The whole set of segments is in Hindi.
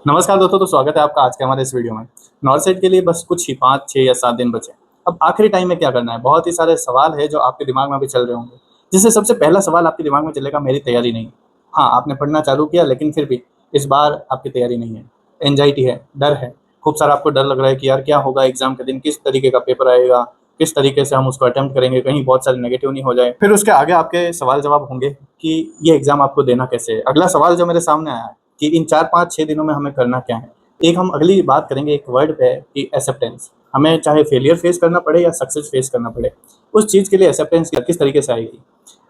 नमस्कार दोस्तों, तो स्वागत है आपका आज के हमारे इस वीडियो में। नॉर्थ साइड के लिए बस कुछ ही 5, 6 या 7 दिन बचे। अब आखिरी टाइम में क्या करना है? बहुत ही सारे सवाल हैं जो आपके दिमाग में अभी चल रहे होंगे। जिससे सबसे पहला सवाल आपके दिमाग में चलेगा, मेरी तैयारी नहीं है। हाँ, आपने पढ़ना चालू किया लेकिन फिर भी इस बार आपकी तैयारी नहीं है। एंग्जायटी है, डर है, खूब सारा आपको डर लग रहा है कि यार क्या होगा एग्ज़ाम के दिन, किस तरीके का पेपर आएगा, किस तरीके से हम उसको अटेम्प्ट करेंगे, कहीं बहुत सारे नेगेटिव नहीं हो जाए। फिर उसके आगे आपके सवाल जवाब होंगे कि ये एग्ज़ाम आपको देना कैसे है? अगला सवाल जो मेरे सामने आया है कि इन 4, 5, 6 दिनों में हमें करना क्या है? एक हम अगली बात करेंगे एक वर्ड पे कि एक्सेप्टेंस। हमें चाहे फेलियर फेस करना पड़े या सक्सेस फेस करना पड़े, उस चीज़ के लिए एक्सेप्टेंस किस तरीके से आएगी।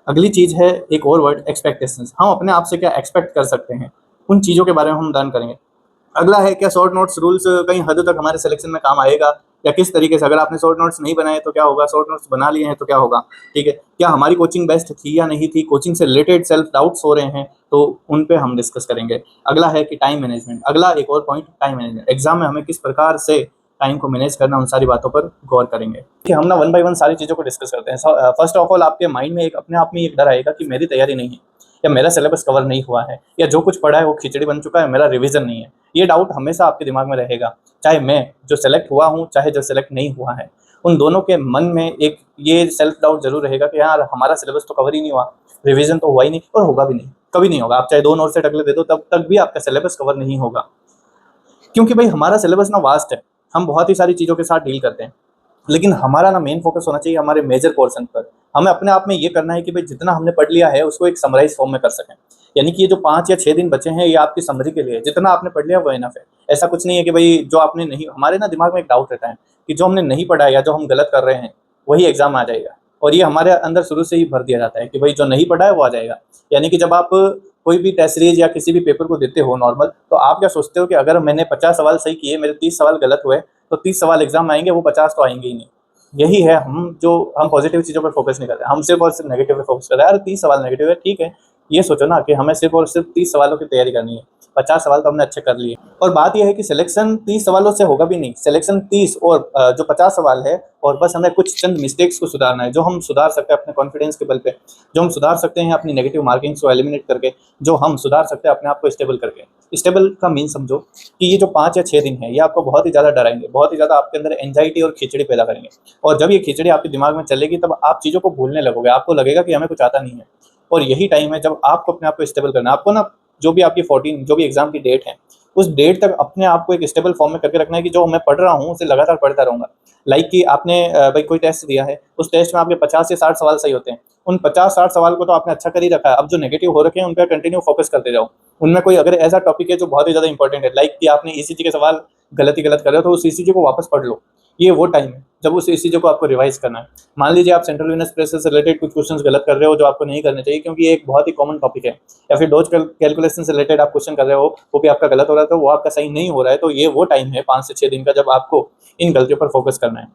अगली चीज़ है एक और वर्ड एक्सपेक्टेशंस। हम अपने आप से क्या एक्सपेक्ट कर सकते हैं, उन चीज़ों के बारे में हम लर्न करेंगे। अगला है क्या शॉर्ट नोट्स रूल्स कहीं हद तक हमारे सिलेक्शन में काम आएगा, या किस तरीके से अगर आपने शॉर्ट नोट्स नहीं बनाए तो क्या होगा, शॉर्ट नोट्स बना लिए हैं तो क्या होगा। ठीक है, क्या हमारी कोचिंग बेस्ट थी या नहीं थी, कोचिंग से रिलेटेड सेल्फ डाउट्स हो रहे हैं तो उन पे हम डिस्कस करेंगे। अगला है कि टाइम मैनेजमेंट। अगला एक और पॉइंट टाइम मैनेजमेंट, एग्जाम में हमें किस प्रकार से टाइम को मैनेज करना, उन सारी बातों पर गौर करेंगे कि हम ना वन बाय वन सारी चीज़ों को डिस्कस करते हैं। फर्स्ट ऑफ ऑल आपके माइंड में एक अपने आप में एक डर आएगा कि मेरी तैयारी नहीं है, या मेरा सिलेबस कवर नहीं हुआ है, या जो कुछ पढ़ा है वो खिचड़ी बन चुका है, मेरा रिवीजन नहीं है। ये डाउट हमेशा आपके दिमाग में रहेगा, चाहे मैं जो सेलेक्ट हुआ हूँ, चाहे जो सेलेक्ट नहीं हुआ है। उन दोनों के मन में एक ये सेल्फ डाउट जरूर रहेगा कि यार हमारा सिलेबस तो कवर ही नहीं हुआ, रिवीजन तो हुआ ही नहीं, और होगा भी नहीं, कभी नहीं होगा। आप चाहे 2 नोट सेट अगले दे दो तब तक भी आपका सिलेबस कवर नहीं होगा, क्योंकि भाई हमारा सिलेबस ना वास्ट है। हम बहुत ही सारी चीज़ों के साथ डील करते हैं, लेकिन हमारा ना मेन फोकस होना चाहिए हमारे मेजर पोर्शन पर। हमें अपने आप में ये करना है कि भाई जितना हमने पढ़ लिया है उसको एक समराइज फॉर्म में कर सकें। यानी कि ये जो 5 या 6 दिन बचे हैं ये आपकी समरी के लिए, जितना आपने पढ़ लिया वो इनफ है। ऐसा कुछ नहीं है कि भाई जो आपने नहीं, हमारे ना दिमाग में एक डाउट रहता है कि जो हमने नहीं पढ़ा है या जो हम गलत कर रहे हैं वही एग्जाम आ जाएगा, और ये हमारे अंदर शुरू से ही भर दिया जाता है कि भाई जो नहीं पढ़ा है वो आ जाएगा। यानी कि जब आप कोई भी टेस्ट सीरीज या किसी भी पेपर को देते हो नॉर्मल, तो आप क्या सोचते हो कि अगर मैंने 50 सवाल सही किए, मेरे 30 सवाल गलत हुए, तो 30 सवाल एग्जाम में आएंगे, वो 50 तो आएंगे ही नहीं। यही है, हम पॉजिटिव चीज़ों पर फोकस नहीं कर रहे हैं, हम सिर्फ और सिर्फ नेगेटिव पे फोकस कर रहे हैं। अरे 30 सवाल नेगेटिव है, ठीक है। ये सोचो ना कि हमें सिर्फ और सिर्फ 30 सवालों की तैयारी करनी है, 50 सवाल तो हमने अच्छे कर लिए। और बात यह है कि सिलेक्शन 30 सवालों से होगा भी नहीं, सिलेक्शन 30 और जो 50 सवाल है, और बस हमें कुछ चंद मिस्टेक्स को सुधारना है, जो हम सुधार सकते हैं अपने कॉन्फिडेंस के बल पे, जो हम सुधार सकते हैं अपनी नेगेटिव मार्किंग्स को एलिमिनेट करके, जो हम सुधार सकते हैं अपने आप को स्टेबल करके। स्टेबल का मीन समझो कि ये जो 5 या 6 दिन है ये आपको बहुत ही ज़्यादा डराएंगे, बहुत ही ज़्यादा आपके अंदर एंजाइटी और खिचड़ी पैदा करेंगे। और जब ये खिचड़ी आपके दिमाग में चलेगी तब आप चीज़ों को भूलने लगोगे, आपको लगेगा कि हमें कुछ आता नहीं है। और यही टाइम है जब आपको अपने आप को स्टेबल करना है। आपको ना जो भी आपकी 14 जो भी एग्जाम की डेट है, उस डेट तक अपने आप को एक स्टेबल फॉर्म में करके रखना है कि जो मैं पढ़ रहा हूँ उसे लगातार पढ़ता रहूंगा। लाइक कि आपने भाई कोई टेस्ट दिया है, उस टेस्ट में आपके 50 से 60 सवाल सही होते हैं। उन 50-60 सवाल को तो आपने अच्छा कर ही रखा है, अब जो नेगेटिव हो रखे हैं उन पर कंटिन्यू फोकस करते जाओ। उनमें कोई अगर ऐसा टॉपिक है जो बहुत ही ज़्यादा इंपॉर्टेंट है, लाइक कि आपने ईसीजी के सवाल गलत ही गलत कर रहे हो, तो उस ईसीजी को वापस पढ़ लो। ये वो टाइम है जब उस ईसीजी को आपको रिवाइज करना है। मान लीजिए आप सेंट्रल वीनस प्रेशर से रिलेटेड कुछ क्वेश्चंस गलत कर रहे हो जो आपको नहीं करने चाहिए, क्योंकि ये एक बहुत ही कॉमन टॉपिक है। या फिर डोज कैलकुलेशन से रिलेटेड आप क्वेश्चन कर रहे हो, वो भी आपका गलत हो रहा है, तो वो आपका सही नहीं हो रहा है, तो ये वो टाइम है 5 से 6 दिन का जब आपको इन गलतियों पर फोकस करना है।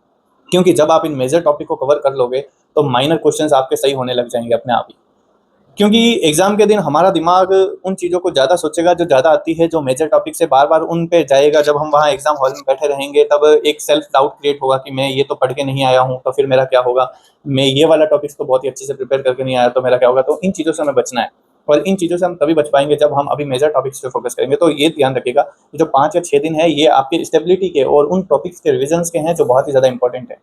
क्योंकि जब आप इन मेजर टॉपिक को कवर कर लोगे तो माइनर क्वेश्चंस आपके सही होने लग जाएंगे अपने आप ही। क्योंकि एग्जाम के दिन हमारा दिमाग उन चीज़ों को ज़्यादा सोचेगा जो ज़्यादा आती है, जो मेजर टॉपिक से बार बार उन पे जाएगा। जब हम वहाँ एग्जाम हॉल में बैठे रहेंगे तब एक सेल्फ डाउट क्रिएट होगा कि मैं ये तो पढ़ के नहीं आया हूँ तो फिर मेरा क्या होगा, मैं ये वाला टॉपिक्स तो बहुत ही अच्छे से प्रिपेयर करके नहीं आया तो मेरा क्या होगा। तो इन चीज़ों से हमें बचना है, और इन चीज़ों से हम तभी बच पाएंगे जब हम अभी मेजर टॉपिक्स पे फोकस करेंगे। तो ये ध्यान रखिएगा कि जो 5 या 6 दिन है ये आपकी स्टेबिलिटी के और उन टॉपिक्स के रिविजन के हैं जो बहुत ही ज़्यादा इंपॉर्टेंट है।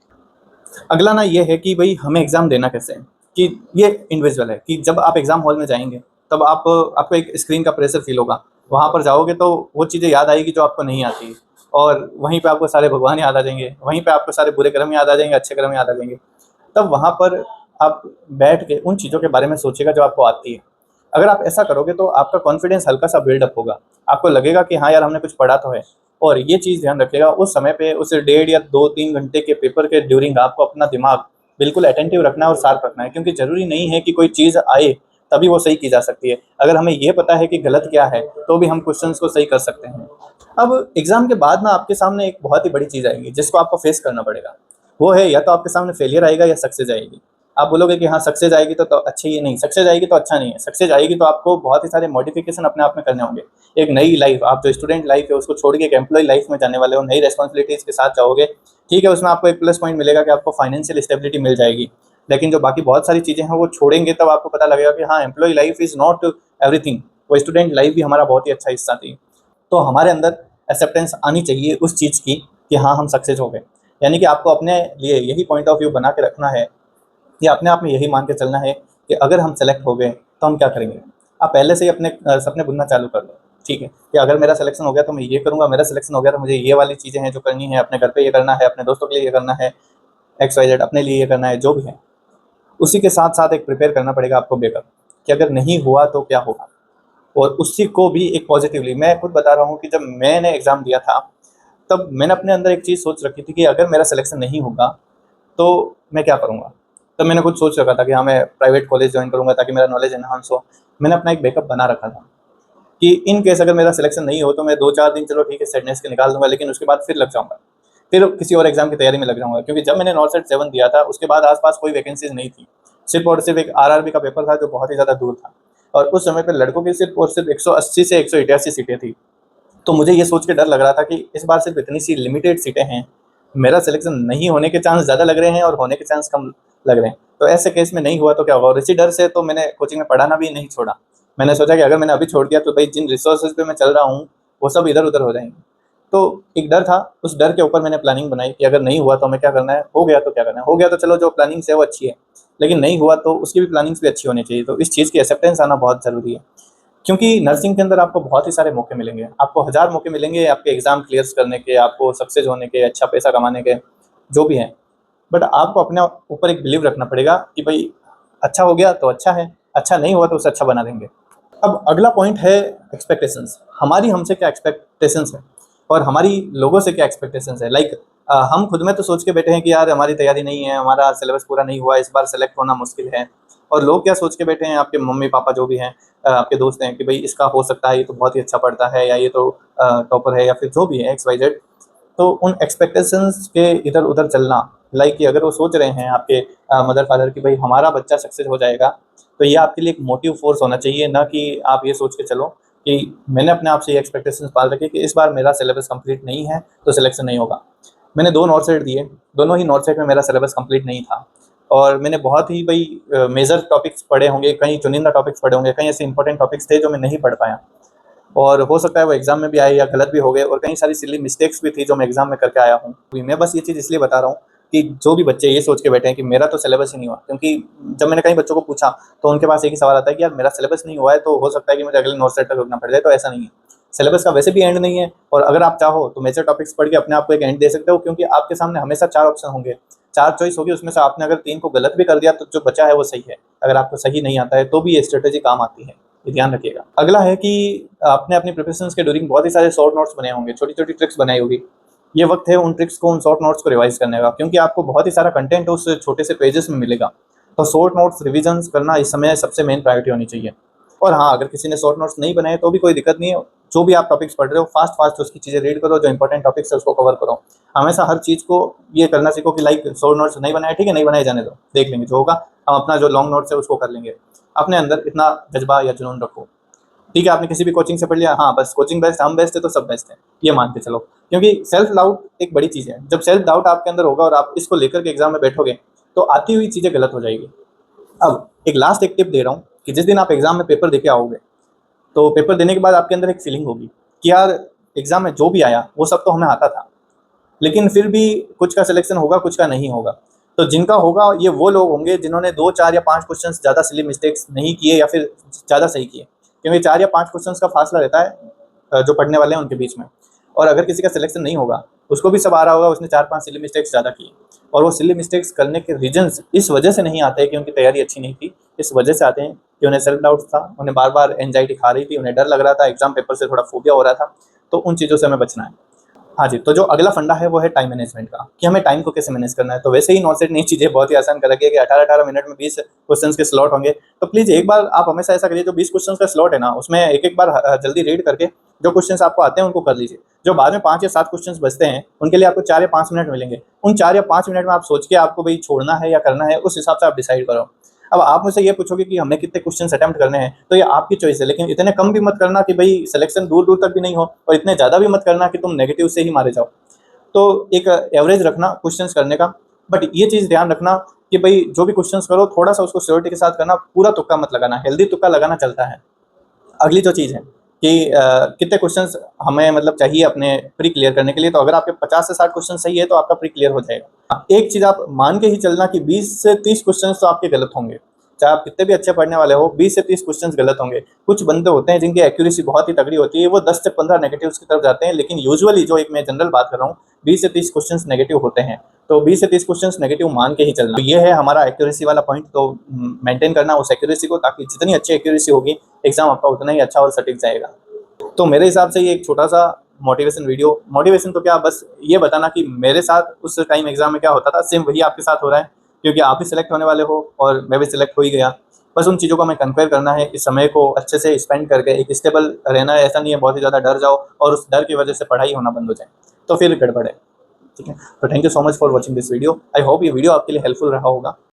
अगला ना ये है कि भाई हमें एग्ज़ाम देना कैसे है, कि ये इंडिविजुअल है कि जब आप एग्ज़ाम हॉल में जाएँगे तब आपको एक स्क्रीन का प्रेशर फ़ील होगा। वहाँ पर जाओगे तो वो चीज़ें याद आएगी जो आपको नहीं आती, और वहीं पे आपको सारे भगवान याद आ जाएँगे, वहीं पे आपको सारे बुरे कर्म याद आ जाएँगे, अच्छे कर्म याद आ जाएँगे। तब वहाँ पर आप बैठ के उन चीज़ों के बारे में सोचिएगा जो आपको आती है। अगर आप ऐसा करोगे तो आपका कॉन्फिडेंस हल्का-सा बिल्डअप होगा। आपको लगेगा कि हाँ यार, हमने कुछ पढ़ा तो है। और ये चीज़ ध्यान रखिएगा, उस समय पे उस डेढ़ या 2-3 घंटे के पेपर के ड्यूरिंग आपको अपना दिमाग बिल्कुल अटेंटिव रखना है और शार्प रखना है, क्योंकि ज़रूरी नहीं है कि कोई चीज़ आए तभी वो सही की जा सकती है। अगर हमें ये पता है कि गलत क्या है, तो भी हम क्वेश्चंस को सही कर सकते हैं। अब एग्ज़ाम के बाद ना आपके सामने एक बहुत ही बड़ी चीज़ आएगी जिसको आपको फेस करना पड़ेगा। वो है या तो आपके सामने फेलियर आएगा या सक्सेस आएगी। आप बोलोगे कि हाँ सक्सेस आएगी तो अच्छी ही नहीं, सक्सेस आएगी तो अच्छा नहीं है। सक्सेस आएगी तो आपको बहुत ही सारे मॉडिफिकेशन अपने आप में करने होंगे। एक नई लाइफ, आप जो स्टूडेंट लाइफ है उसको छोड़ के एक एम्प्लॉय लाइफ में जाने वाले हो, नई रिस्पॉन्सिबिलिटीज़ के साथ जाओगे। ठीक है, उसमें आपको एक प्लस पॉइंट मिलेगा कि आपको फाइनेंशियल स्टेबिलिटी मिल जाएगी। लेकिन जो बाकी बहुत सारी चीज़ें हैं वो छोड़ेंगे तब आपको पता लगेगा कि हाँ, employee life is not everything. वो स्टूडेंट लाइफ भी हमारा बहुत ही अच्छा हिस्सा थी। तो हमारे अंदर एक्सेप्टेंस आनी चाहिए उस चीज़ की कि हाँ, हम सक्सेस हो गए। यानी कि आपको अपने लिए यही पॉइंट ऑफ व्यू बना के रखना है, कि अपने आप में यही मान के चलना है कि अगर हम सेलेक्ट हो गए तो हम क्या करेंगे। आप पहले से ही अपने सपने बुनना चालू कर दो, ठीक है, कि अगर मेरा सिलेक्शन हो गया तो मैं ये करूँगा, मेरा सिलेक्शन हो गया तो मुझे ये वाली चीज़ें हैं जो करनी है, अपने घर पे ये करना है, अपने दोस्तों के लिए ये करना है, एक्स वाई जेड, अपने लिए ये करना है, जो भी है। उसी के साथ साथ एक प्रिपेयर करना पड़ेगा आपको बैकअप, कि अगर नहीं हुआ तो क्या होगा, और उसी को भी एक पॉजिटिवली। मैं खुद बता रहा हूँ कि जब मैंने एग्ज़ाम दिया था, तब मैंने अपने अंदर एक चीज़ सोच रखी थी कि अगर मेरा सिलेक्शन नहीं होगा तो मैं क्या करूँगा। तब मैंने खुद सोच रखा था कि हाँ, मैं प्राइवेट कॉलेज जॉइन करूँगा ताकि मेरा नॉलेज एनहांस हो। मैंने अपना एक बैकअप बना रखा था कि इन केस अगर मेरा सिलेक्शन नहीं हो तो मैं 2-4 दिन चलो ठीक है सैडनेस के निकाल दूँगा, लेकिन उसके बाद फिर लग जाऊँगा। फिर किसी और एग्ज़ाम की तैयारी में लग जाऊँगा, क्योंकि जब मैंने नॉर्थ सेट 7 दिया था उसके बाद आस-पास कोई वैकेंसीज़ नहीं थी। सिर्फ़ और सिर्फ़ एक आरआरबी का पेपर था जो बहुत ही ज़्यादा दूर था, और उस समय पे लड़कों की सिर्फ़ और सिर्फ़ 180 से 188 सीटें थी। तो मुझे ये सोच के डर लग रहा था कि इस बार सिर्फ़ इतनी सी लिमिटेड सीटें हैं, मेरा सिलेक्शन नहीं होने के चांस ज़्यादा लग रहे हैं और होने के चांस कम लग रहे हैं। तो ऐसे केस में नहीं हुआ तो क्या होगा, और इसी डर से तो मैंने कोचिंग में पढ़ाना भी नहीं छोड़ा। मैंने सोचा कि अगर मैंने अभी छोड़ दिया तो भई जिन रिसोर्सेज़ पे मैं चल रहा हूँ, वो सब इधर-उधर हो जाएँगे। तो एक डर था, उस डर के ऊपर मैंने प्लानिंग बनाई कि अगर नहीं हुआ तो हमें क्या करना है, हो गया तो क्या करना है। हो गया तो चलो जो प्लानिंग्स है वो अच्छी है, लेकिन नहीं हुआ तो उसकी भी प्लानिंग्स भी अच्छी होनी चाहिए। तो इस चीज़ की एक्सेप्टेंस आना बहुत ज़रूरी है। क्योंकि नर्सिंग के अंदर आपको बहुत ही सारे मौके मिलेंगे, आपको हज़ार मौके मिलेंगे आपके एग्ज़ाम क्लियर्स करने के, आपको सक्सेस होने के, अच्छा पैसा कमाने के, जो भी हैं। बट आपको अपने ऊपर एक बिलीव रखना पड़ेगा कि भई अच्छा हो गया तो अच्छा है, अच्छा नहीं हुआ तो उसे अच्छा बना देंगे। अब अगला पॉइंट है एक्सपेक्टेशंस। हमारी हमसे क्या एक्सपेक्टेशंस है और हमारी लोगों से क्या एक्सपेक्टेशंस है। लाइक हम खुद में तो सोच के बैठे हैं कि यार हमारी तैयारी नहीं है, हमारा सिलेबस पूरा नहीं हुआ, इस बार सेलेक्ट होना मुश्किल है। और लोग क्या सोच के बैठे हैं, आपके मम्मी-पापा जो भी हैं, आपके दोस्त हैं, कि भई इसका हो सकता है, ये तो बहुत ही अच्छा पढ़ता है, या ये तो टॉपर है, या फिर जो भी है एक्स वाई ज़ेड। तो उन एक्सपेक्टेशंस के इधर-उधर चलना, लाइक कि अगर वो सोच रहे हैं आपके मदर फादर कि भई हमारा बच्चा सक्सेस हो जाएगा, तो ये आपके लिए एक मोटिव फ़ोर्स होना चाहिए, ना कि आप ये सोच के चलो कि मैंने अपने आप से ये एक्सपेक्टेशंस पाल रखी है कि इस बार मेरा सिलेबस कंप्लीट नहीं है, तो सिलेक्शन नहीं होगा। मैंने 2 नॉर्थ साइड दिए, दोनों ही नॉर्थ साइड में मेरा सिलेबस कंप्लीट नहीं था, और मैंने बहुत ही भई मेजर टॉपिक्स पढ़े होंगे, कहीं चुनिंदा टॉपिक्स पढ़े होंगे, कहीं ऐसे इंपॉर्टेंट टॉपिक्स थे जो मैं नहीं पढ़ पाया। और हो सकता है वो एग्ज़ाम में भी आए या गलत भी हो गए, और कई सारी सिली मिस्टेक्स भी थी जो मैं एग्ज़ाम में करके आया हूँ। मैं बस ये चीज़ इसलिए बता रहा हूँ कि जो भी बच्चे ये सोच के बैठे हैं कि मेरा तो सिलेबस ही नहीं हुआ, क्योंकि जब मैंने कई बच्चों को पूछा तो उनके पास एक ही सवाल आता है कि यार मेरा सिलेबस नहीं हुआ है तो हो सकता है कि मुझे अगले नॉर्थ साइड तक रुकना पड़ जाए। तो ऐसा नहीं है, सिलेबस का वैसे भी एंड नहीं है, और अगर आप चाहो तो मेजर टॉपिक्स पढ़ के अपने आप को एक एंड दे सकते हो, क्योंकि आपके सामने हमेशा 4 ऑप्शन होंगे, 4 चॉइस होगी, उसमें से आपने अगर 3 को गलत भी कर दिया तो जो बचा है वो सही है। अगर आपको सही नहीं आता है तो भी ये स्ट्रैटेजी काम आती है, ये ध्यान रखिएगा। अगला है कि आपने अपनी प्रिपरेशंस के ड्यूरिंग बहुत ही सारे शॉर्ट नोट्स बनाए होंगे, छोटी-छोटी ट्रिक्स बनाई होगी। ये वक़्त है उन ट्रिक्स को, उन शॉर्ट नोट्स को रिवाइज़ करने का, क्योंकि आपको बहुत ही सारा कंटेंट उस छोटे से पेजेस में मिलेगा। तो शॉर्ट नोट्स रिविज़न्स करना इस समय सबसे मेन प्रायोरिटी होनी चाहिए। और हाँ, अगर किसी ने शॉर्ट नोट्स नहीं बनाए तो भी कोई दिक्कत नहीं है। जो भी आप टॉपिक्स पढ़ रहे हो फ़ास्ट-फ़ास्ट उसकी चीज़ें रीड करो, जो इंपॉर्टेंट टॉपिक्स है उसको कवर करो। हमेशा हर चीज़ को ये करना सीखो कि लाइक शॉर्ट नोट्स नहीं बनाए, ठीक है, नहीं बनाए, जाने दो, देख लेंगे जो होगा, हम अपना जो लॉन्ग नोट्स है उसको कर लेंगे। अपने अंदर इतना जज़्बा या जुनून रखो। ठीक है, आपने किसी भी कोचिंग से पढ़ लिया, हाँ, बस कोचिंग बेस्ट, हम बेस्ट है तो सब बेस्ट है, ये मान के चलो। क्योंकि सेल्फ डाउट एक बड़ी चीज़ है। जब सेल्फ डाउट आपके अंदर होगा और आप इसको लेकर के एग्ज़ाम में बैठोगे, तो आती हुई चीज़ें गलत हो जाएगी। अब एक लास्ट एक टिप दे रहा हूँ कि जिस दिन आप एग्ज़ाम में पेपर देके आओगे, तो पेपर देने के बाद आपके अंदर एक फीलिंग होगी कि यार एग्ज़ाम में जो भी आया, वो सब तो हमें आता था। लेकिन फिर भी कुछ का सिलेक्शन होगा, कुछ का नहीं होगा। तो जिनका होगा ये वो लोग होंगे जिन्होंने 2, 4 या 5 क्वेश्चन्स ज़्यादा सिली मिस्टेक्स नहीं किए या फिर ज़्यादा सही किए। क्योंकि 4 या 5 क्वेश्चन्स का फासला रहता है जो पढ़ने वाले हैं उनके बीच में। और अगर किसी का सिलेक्शन नहीं होगा, उसको भी सब आ रहा होगा, उसने 4-5 सिली मिस्टेक्स ज़्यादा की। और वो सिली मिस्टेक्स करने के रीज़न्स इस वजह से नहीं आते हैं कि उनकी तैयारी अच्छी नहीं थी, इस वजह से आते हैं कि उन्हें सेल्फ डाउट था, उन्हें बार-बार एंग्ज़ायटी खा रही थी, उन्हें डर लग रहा था, एग्ज़ाम पेपर से थोड़ा फ़ोबिया हो रहा था। तो उन चीज़ों से हमें बचना है। हाँ जी, तो जो अगला फंडा है वो है टाइम मैनेजमेंट का, कि हमें टाइम को कैसे मैनेज करना है। तो वैसे ही नॉनसेट ने ये चीज़ें बहुत ही आसान कर रखी है कि 18-18 मिनट में 20 क्वेश्चंस के स्लॉट होंगे। तो प्लीज़ एक बार आप हमेशा ऐसा करिए, जो 20 क्वेश्चंस का स्लॉट है ना, उसमें एक-एक बार जल्दी रीड करके जो क्वेश्चंस आपको आते हैं उनको कर लीजिए। जो बाद में 5 या 7 क्वेश्चंस बचते हैं, उनके लिए आपको 4 या 5 मिनट मिलेंगे। उन 4 या 5 मिनट में आप सोच के आपको भई छोड़ना है या करना है, उस हिसाब से आप डिसाइड करो। अब आप मुझसे ये पूछोगे कि हमें कितने क्वेश्चंस अटेम्प्ट करने हैं, तो ये आपकी चॉइस है, लेकिन इतने कम भी मत करना कि भई सिलेक्शन दूर-दूर तक भी नहीं हो, और इतने ज़्यादा भी मत करना कि तुम नेगेटिव से ही मारे जाओ। तो एक एवरेज रखना क्वेश्चंस करने का। बट ये चीज़ ध्यान रखना कि भई जो भी क्वेश्चंस करो थोड़ा-सा उसको श्योरिटी के साथ करना, पूरा तुक्का मत लगाना, हेल्दी तुक्का लगाना चलता है। अगली जो चीज़ है कि कितने क्वेश्चंस हमें मतलब चाहिए अपने प्री क्लियर करने के लिए। तो अगर आपके 50 से 60 क्वेश्चन सही है तो आपका प्री क्लियर हो जाएगा। एक चीज़ आप मान के ही चलना कि 20 से 30 क्वेश्चंस तो आपके गलत होंगे, चाहे आप कितने भी अच्छे पढ़ने वाले हो, 20 से 30 क्वेश्चंस गलत होंगे। कुछ बंदे होते हैं जिनकी एक्यूरेसी बहुत ही तगड़ी होती है, वो 10 से 15 नेगेटिव्स की तरफ जाते हैं, लेकिन यूजुअली जो एक मैं जनरल बात कर रहा हूँ, 20 से 30 क्वेश्चंस नेगेटिव होते हैं। तो 20 से 30 क्वेश्चंस नेगेटिव मान के ही चलना। तो ये है हमारा एक्यूरेसी वाला पॉइंट। तो मेंटेन करना उस एक्यूरेसी को, ताकि जितनी अच्छी एक्यूरेसी होगी एग्जाम आपका उतना ही अच्छा और सटीक जाएगा। तो मेरे हिसाब से ये एक छोटा सा मोटिवेशन वीडियो, मोटिवेशन तो क्या, बस ये बताना कि मेरे साथ उस टाइम एग्जाम में क्या होता था, सेम वही आपके साथ हो रहा है, क्योंकि आप भी सिलेक्ट होने वाले हो और मैं भी सिलेक्ट हो ही गया। बस उन चीज़ों को हमें कंपेयर करना है, इस समय को अच्छे से स्पेंड करके एक स्टेबल रहना है। ऐसा नहीं है बहुत ही ज़्यादा डर जाओ और उस डर की वजह से पढ़ाई होना बंद हो जाए, तो फिर गड़बड़ है। ठीक है, तो thank you so much for watching this video. I hope ये वीडियो आपके लिए हेल्पफुल रहा होगा।